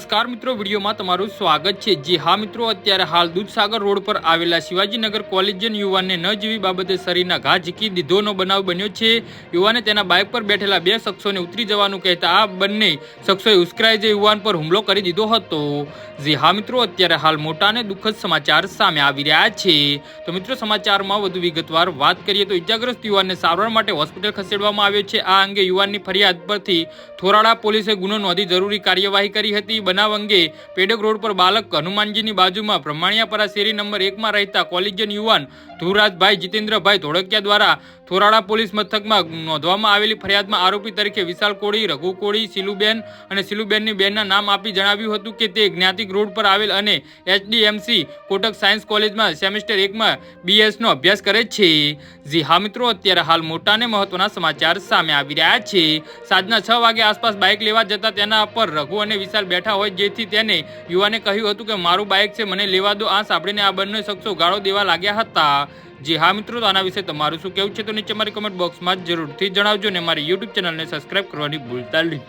નમસ્કાર મિત્રો, વિડીયોમાં તમારું સ્વાગત છે। જી હા મિત્રો, અત્યારે હાલ દૂધસાગર રોડ પર આવેલા શિવાજીનગર કોલેજિયન યુવાનને ન જીવી બાબતે શરીરના ઘા ઝીકી દીધોનો બનાવ બન્યો છે। યુવાને તેના બાઇક પર બેઠેલા બે શખ્સોને ઉતરી જવાનું કહેતા આ બંને શખ્સોએ ઉશ્કેરાઈ જઈ યુવાન પર હુમલો કરી દીધો હતો। જી હા મિત્રો, અત્યારે હાલ મોટા અને દુઃખદ સમાચાર સામે આવી રહ્યા છે। તો મિત્રો, સમાચારમાં વધુ વિગતવાર વાત કરીએ તો ઇજાગ્રસ્ત યુવાનને સારવાર માટે હોસ્પિટલ ખસેડવામાં આવ્યો છે। આ અંગે યુવાનની ફરિયાદ પરથી થોરાળા પોલીસે ગુનો નોંધી જરૂરી કાર્યવાહી કરી હતી। બનાવ અંગે પેડક રોડ પર બાલક હનુમાનજીની બાજુમાં બ્રહ્માણિયાપરા શેરી નંબર 1 માં રહેતા કોલેજિયન યુવાન ધ્રુવરાજભાઈ જીતેન્દ્રભાઈ ધોળકિયા દ્વારા થોરાળા પોલીસ મથકમાં નોંધવામાં આવેલી ફરિયાદમાં આરોપી તરીકે વિશાલ કોળી, રઘુ કોળી, શીલુબેન અને શીલુબેનની બેનના નામ આપી જણાવ્યું હતું કે તે જ્ઞાતિક રોડ પર આવેલ અને HDMC કોટક સાયન્સ કોલેજમાં સેમેસ્ટર 1 માં BS નો અભ્યાસ કરે છે। જી હા મિત્રો, અત્યારે હાલ મોટા અને મહત્વના સમાચાર સામે આવી રહ્યા છે। સાંજના 6 વાગે આસપાસ બાઇક લેવા જતા તેના પર રઘુ અને વિશાલ બેઠા હોય, જેથી તેને યુવાને કહ્યું હતું કે મારું બાઇક છે, મને લેવા દો। આ સાંભળીને આ બંને શખ્સો ગાળો દેવા લાગ્યા હતા। જી હા મિત્રો, તો આના વિશે તમારું શું કહેવું છે તો નીચે મારી કમેન્ટ બોક્સમાં જરૂરથી જણાવજો અને મારી YouTube ચેનલને સબસ્ક્રાઇબ કરવાની ભૂલતા નહીં।